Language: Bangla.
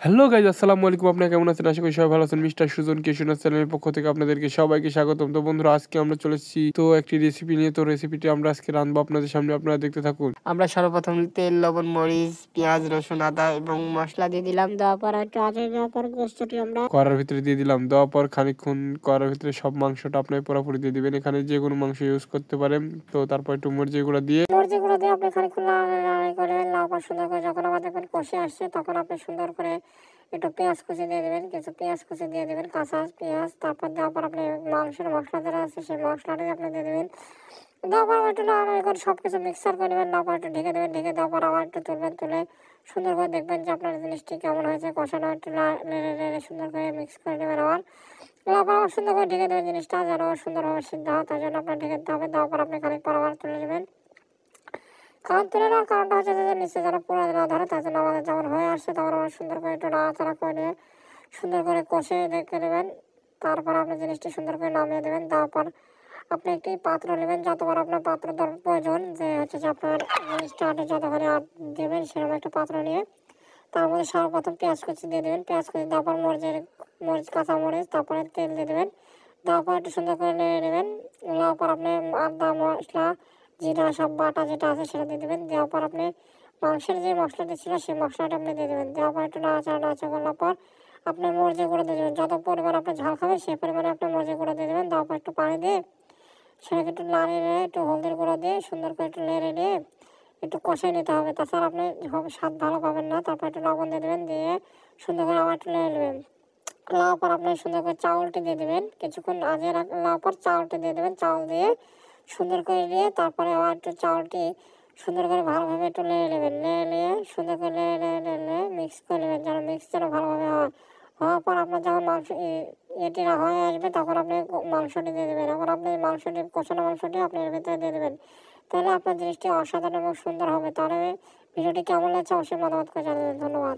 হ্যালো গাইজ, আসসালামু আলাইকুম। আপনারা কেমন আছেন? আশা করি সবাই ভালো আছেন। মিস্টার সুজন কিশোর চ্যানেলের পক্ষ থেকে আপনাদেরকে সবাইকে স্বাগতম। তো বন্ধুরা, আজকে আমরা চলে এসেছি তো একটি রেসিপি নিয়ে। তো রেসিপিটি আমরা আজকে রাঁধবো আপনাদের সামনে, আপনারা দেখতে থাকুন। আমরা সর্বপ্রথম তেল, লবণ, মরিচ, পেঁয়াজ, রসুন, আদা এবং মশলা দিয়ে দিলাম। দেওয়ার পর একটু আঁচে দেওয়ার পর গোস্তটি আমরা কড়ার ভিতরে দিয়ে দিলাম। দেওয়ার পর খানিকক্ষণ কড়ার ভিতরে সব মাংসটা আপনি পুরোপুরি দিয়ে দিবেন। এখানে যে কোনো মাংস ইউজ করতে পারেন। তো তারপর একটু মরিচের গুঁড়া দিয়ে আপনি খানিকক্ষণ নাড়াচাড়া করে নেওয়ার পর সুন্দর করে যখন আমার দেখবেন কষে আসছে, তখন আপনি সুন্দর করে একটু পেঁয়াজ কুচি দিয়ে দেবেন। কিছু পেঁয়াজ কুচি দিয়ে দেবেন, কাঁচা পেঁয়াজ। তারপর দেওয়ার পর আপনি মাংসের মশলা যেটা আছে সেই মশলাটি আপনি দিয়ে দেবেন। দেওয়ার পর একটু নাড়াচাড়া করে সব কিছু মিক্সার করে নেবেন। দেওয়ার পর একটু ঢেকে দেবেন। ঢেকে দেওয়ার পর আবার একটু তুলবেন। তুলে সুন্দর করে দেখবেন যে আপনার জিনিসটি কেমন হয়েছে। কষানো একটু নেড়ে নেড়ে সুন্দর করে মিক্স করে নেবেন। আবার সুন্দর করে ঢেকে দেবেন জিনিসটা যেন সুন্দরভাবে সিদ্ধ হয়, তার জন্য আপনার ঢেকে দিতে হবে। দেওয়ার পর আপনি খানিক পর আবার তুলে নেবেন। কারণ তুলে নেওয়ার কারণটা হচ্ছে যে নিচে যেন পুরো না ধরে, তার জন্য আমাদের যখন হয়ে আসছে তখন আবার সুন্দর করে একটু নাড়াচাড়া করে নিয়ে সুন্দর করে কষে দেখে নেবেন। তারপর আপনি জিনিসটি সুন্দর করে নামিয়ে দেবেন। দেওয়ার পর আপনি একটি পাত্র নেবেন, যতবার আপনার পাত্র প্রয়োজন, যে হচ্ছে যে আপনার জিনিসটা যতখানি দেবেন সেরকম একটা পাত্র নিয়ে তার মধ্যে সর্বপ্রথম পেঁয়াজ কুচি দিয়ে দেবেন। পেঁয়াজ কুচি দেওয়ার পর মরিচ কাঁচা মরিচ, তারপরে তেল দিয়ে দেবেন। দেওয়ার পর একটু সুন্দর করে নেড়ে নেবেন। নেওয়ার পর আপনি আদা, মশলা, জিরা সব বাটা যেটা আছে সেটা দিয়ে দেবেন। দেওয়ার পর আপনি মাংসের যে মশলাটি ছিল সেই মশলাটা আপনি দিয়ে দেবেন। দেওয়ার পর একটু নাড়াচাড়া করার পর আপনি মরিচের গুঁড়ো দিয়ে দেবেন। যত পরিমাণ আপনি ঝাল খাবেন সেই পরিমাণে আপনি মরিচের গুঁড়ো দিয়ে দেবেন। দেওয়ার পর একটু পানি দিয়ে সেটাকে একটু নাড়িয়ে নিয়ে একটু হলদির গুঁড়ো দিয়ে সুন্দর করে একটু নেড়ে নিয়ে একটু কষিয়ে নিতে হবে, তাছাড়া আপনি স্বাদ ভালো পাবেন না। তারপর একটু লবণ দিয়ে দেবেন। দিয়ে সুন্দর করে আবার একটু নেড়ে নেবেন। নেওয়ার পর আপনি সুন্দর করে চাউলটি দিয়ে দেবেন। কিছুক্ষণ আগে নেওয়ার পর চাউলটি দিয়ে দেবেন। চাউল দিয়ে সুন্দর করে নিয়ে তারপরে আবার একটু চাউলটি সুন্দর করে ভালোভাবে একটু নেড়ে নেবেন। নেড়ে নিয়ে সুন্দর করে নেড়ে মিক্স করে নেবেন, যেন মিক্স যেন ভালোভাবে হয়। হওয়ার পর আপনার যখন এটি হয়ে আসবে তখন আপনি মাংসটি দিয়ে দেবেন। এখন আপনি মাংসটি কষানো মাংসটি আপনি এর ভিতরে দিয়ে দেবেন। তাহলে আপনার জিনিসটি অসাধারণ এবং সুন্দর হবে। তাহলে ভিডিওটি কেমন লাগছে অবশ্যই মতামত করে জানাবেন। ধন্যবাদ।